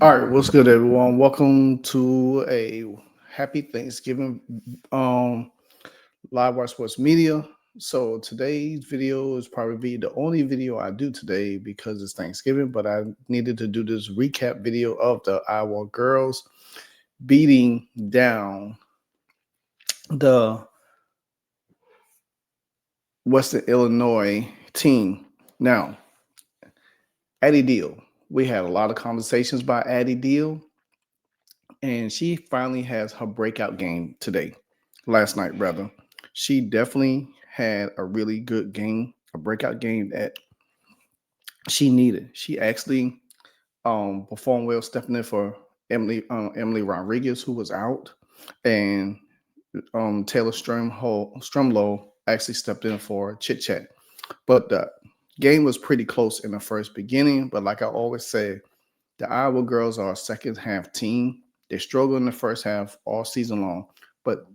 All right, what's good, everyone? Welcome to a happy Thanksgiving live watch sports media. So today's video is probably be the only video I do today because it's Thanksgiving, but I needed to do this recap video of the Iowa girls beating down the Western Illinois team. Now, Addie Deal. We had a lot of conversations about Addie Deal, and she finally has her breakout game today, last night rather. She definitely had a really good game, a breakout game that she needed. She actually performed well, stepping in for Emily Rodriguez, who was out, and Taylor Strumlow actually stepped in for Chit Chat. But the game was pretty close in the first beginning. But like I always say, the Iowa girls are a second half team. They struggled in the first half all season long, but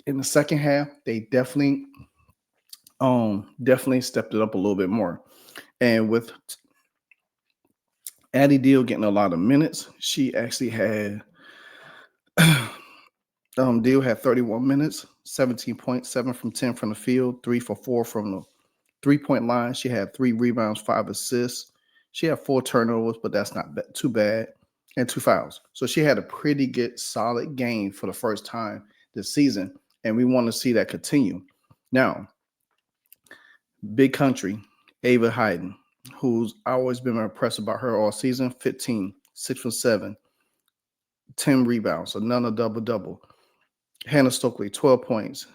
in the second half, they definitely stepped it up a little bit more. And with Addie Deal getting a lot of minutes, she actually had Deal had 31 minutes, 17 points, 7 from 10 from the field, 3 for 4 from the 3-point line. She had 3 rebounds, 5 assists. She had 4 turnovers, but that's not too bad, and 2 fouls. So she had a pretty good, solid game for the first time this season, and we want to see that continue. Now, Big Country, Ava Hayden, who's always been impressed about her all season, 15, 6 from 7, 10 rebounds, another double-double. Hannah Stokely, 12 points,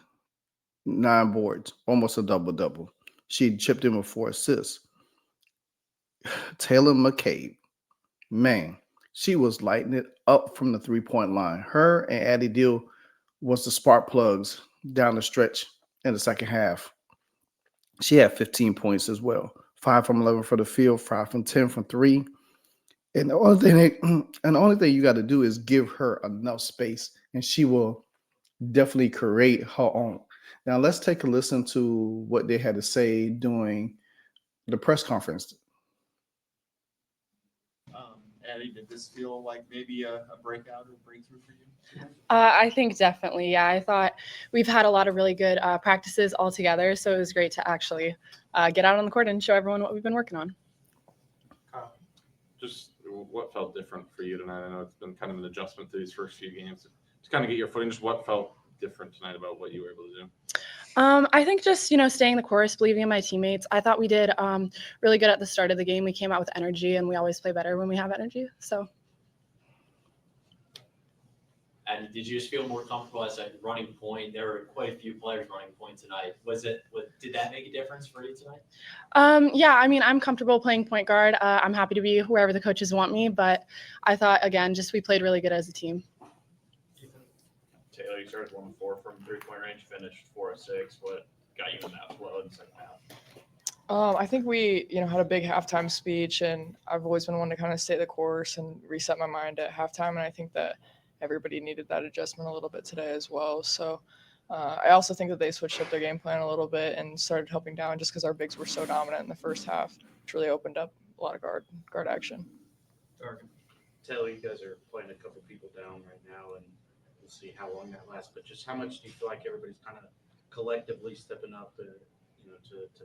9 boards, almost a double-double. She chipped in with 4 assists. Taylor McCabe, man, she was lighting it up from the 3-point line. Her and Addie Deal was the spark plugs down the stretch in the second half. She had 15 points as well. 5 from 11 for the field, 5 from 10 from 3. And the only thing you got to do is give her enough space, and she will definitely create her own. Now let's take a listen to what they had to say during the press conference. Addie, did this feel like maybe a breakout or breakthrough for you? I think definitely, yeah. I thought we've had a lot of really good practices all together, so it was great to actually get out on the court and show everyone what we've been working on. Just what felt different for you tonight? I know it's been kind of an adjustment to these first few games to kind of get your footing. Just what felt different tonight about what you were able to do? I think just, staying the course, believing in my teammates. I thought we did really good at the start of the game. We came out with energy, and we always play better when we have energy. So. And did you just feel more comfortable as a running point? There were quite a few players running point tonight. Did that make a difference for you tonight? Yeah, I mean, I'm comfortable playing point guard. I'm happy to be wherever the coaches want me, but I thought, again, just we played really good as a team. Taylor, you started 1-4 from 3-point range, finished 4-6. What got you in that flow in the second half? I think we, had a big halftime speech, and I've always been one to kind of stay the course and reset my mind at halftime, and I think that everybody needed that adjustment a little bit today as well. So I also think that they switched up their game plan a little bit and started helping down just because our bigs were so dominant in the first half, which really opened up a lot of guard action. Taylor, you guys are playing a couple people down right now, and we'll see how long that lasts. But just how much do you feel like everybody's kind of collectively stepping up to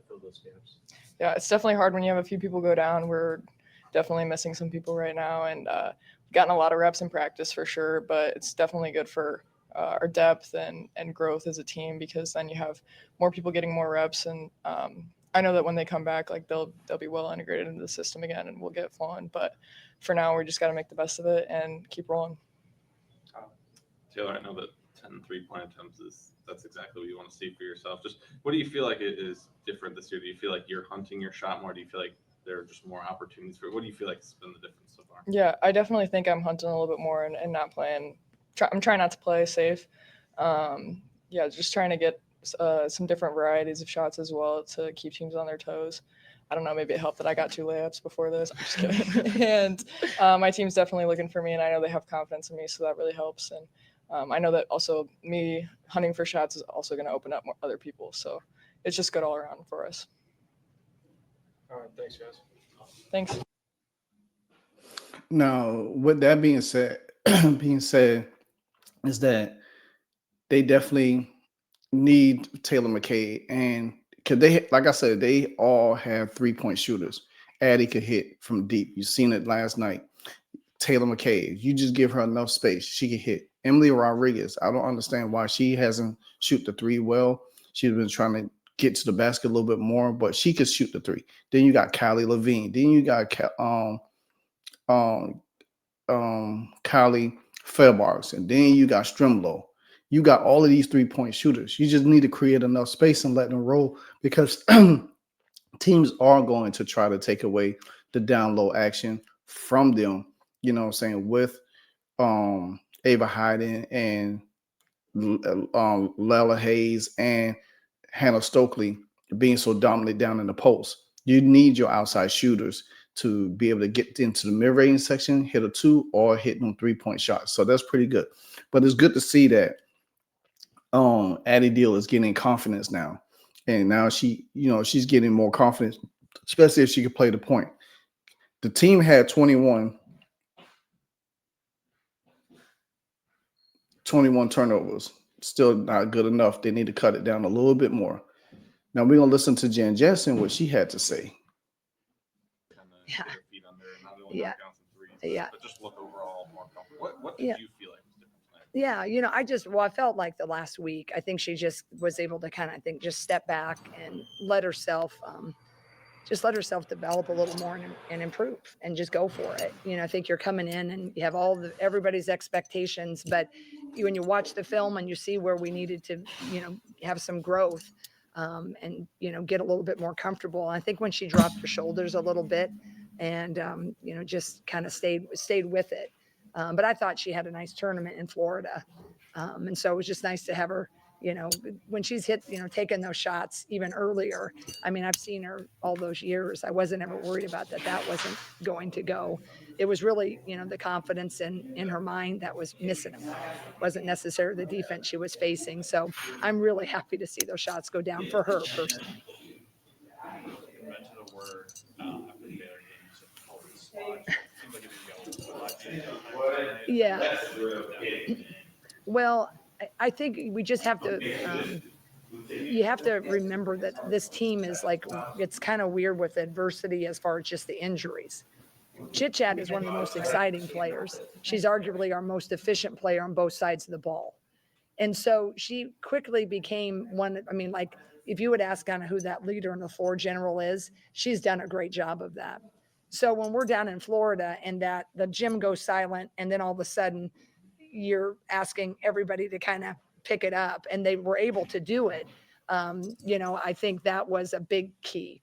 fill those gaps? Yeah, it's definitely hard when you have a few people go down. We're definitely missing some people right now, and gotten a lot of reps in practice for sure, but it's definitely good for our depth and growth as a team, because then you have more people getting more reps, and I know that when they come back, like they'll be well integrated into the system again, and we'll get flowing. But for now, we just got to make the best of it and keep rolling. Taylor, I know that 10 3-point attempts that's exactly what you want to see for yourself. Just what do you feel like it is different this year? Do you feel like you're hunting your shot more? Do you feel like there are just more opportunities for it? What do you feel like has been the difference so far? Yeah, I definitely think I'm hunting a little bit more and not playing. I'm trying not to play safe. Just trying to get some different varieties of shots as well to keep teams on their toes. I don't know, maybe it helped that I got 2 layups before this. I'm just kidding. And my team's definitely looking for me, and I know they have confidence in me, so that really helps. And I know that also me hunting for shots is also going to open up more other people. So it's just good all around for us. All right, thanks, guys. Thanks. Now, with that being said, being said, is that they definitely need Taylor McCabe, and because they, like I said, they all have 3-point shooters. Addie could hit from deep. You seen it last night. Taylor McCabe, you just give her enough space, she can hit. Emily Rodriguez, I don't understand why she hasn't shoot the three well. She's been trying to get to the basket a little bit more, but she could shoot the three. Then you got Kylie Levine. Then you got um, Kylie Fairbox, and then you got Strimlow. You got all of these 3-point shooters. You just need to create enough space and let them roll because teams are going to try to take away the down low action from them. You know what I'm saying? With Ava Hyden and Lela Hayes and Hannah Stokely being so dominant down in the post. You need your outside shooters to be able to get into the mid-range section, hit a two, or hit them 3-point shots. So that's pretty good. But it's good to see that Addie Deal is getting confidence now. And now she's getting more confidence, especially if she can play the point. The team had 21 turnovers. Still not good enough. They need to cut it down a little bit more. Now we're gonna listen to Jen Jensen, what she had to say. Kind of Yeah. get her feet under and not only Yeah. knock down some threes, Yeah. but just look overall more comfortable. What did Yeah. you feel like was different tonight? Yeah, I felt like the last week, I think she just was able to kind of, I think, just step back and just let herself develop a little more and improve and just go for it. I think you're coming in and you have everybody's expectations, but when you watch the film and you see where we needed to, have some growth, and get a little bit more comfortable. I think when she dropped her shoulders a little bit and just kind of stayed with it. But I thought she had a nice tournament in Florida, and so it was just nice to have her. When she's hit, taking those shots even earlier. I mean, I've seen her all those years. I wasn't ever worried about that wasn't going to go. It was really, the confidence in her mind that was missing them. It wasn't necessarily the defense she was facing. So I'm really happy to see those shots go down for her personally. You mentioned a word after the Baylor game. You said you called it sludge. It seems like it didn't go sludge. Yeah. Well, I think we just have to. You have to remember that this team is like, it's kind of weird with adversity as far as just the injuries. Chit Chat is one of the most exciting players. She's arguably our most efficient player on both sides of the ball. And so she quickly became one. I mean, like, if you would ask kind of who that leader in the floor general is, she's done a great job of that. So when we're down in Florida and that the gym goes silent and then all of a sudden you're asking everybody to kind of pick it up and they were able to do it. I think that was a big key.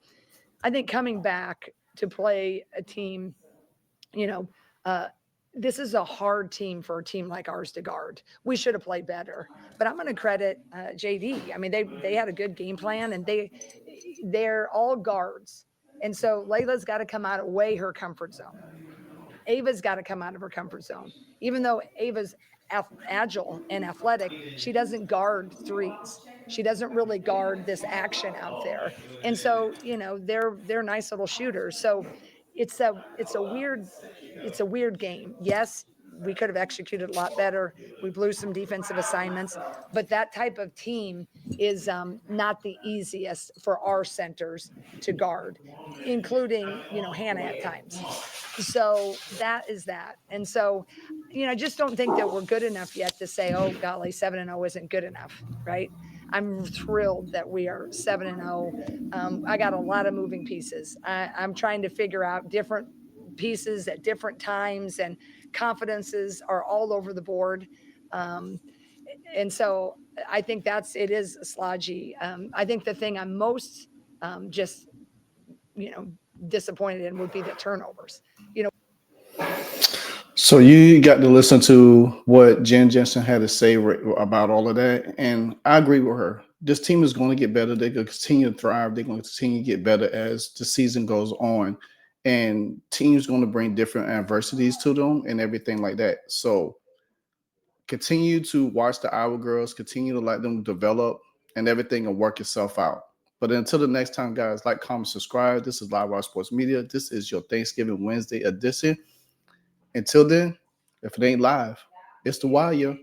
I think coming back to play a team, you know, uh, this is a hard team for a team like ours to guard. We should have played better, but I'm going to credit JD. I mean, they had a good game plan, and they're all guards, and so Layla's got to come out of way her comfort zone. Ava's got to come out of her comfort zone. Even though Ava's agile and athletic, she doesn't guard threes. She doesn't really guard this action out there. And so, they're nice little shooters. So it's a weird game. Yes, we could have executed a lot better. We blew some defensive assignments, but that type of team is not the easiest for our centers to guard, including Hannah at times. So that is that. And so, I just don't think that we're good enough yet to say, oh, golly, 7-0 isn't good enough, right? I'm thrilled that we are 7-0. I got a lot of moving pieces. I'm trying to figure out different pieces at different times, and confidences are all over the board. Um, and so I think it is slodgy. I think the thing I'm most just, you know, disappointed in would be the turnovers. So you got to listen to what Jen Jensen had to say about all of that, and I agree with her. This team is going to get better. They're going to continue to thrive. They're going to continue to get better as the season goes on, and teams going to bring different adversities to them and everything like that. So continue to watch the Iowa girls. Continue to let them develop, and everything will work itself out. But until the next time, guys, like, comment, subscribe. This is Live Wire Sports Media. This is your Thanksgiving Wednesday edition. Until then, if it ain't live, it's the wire.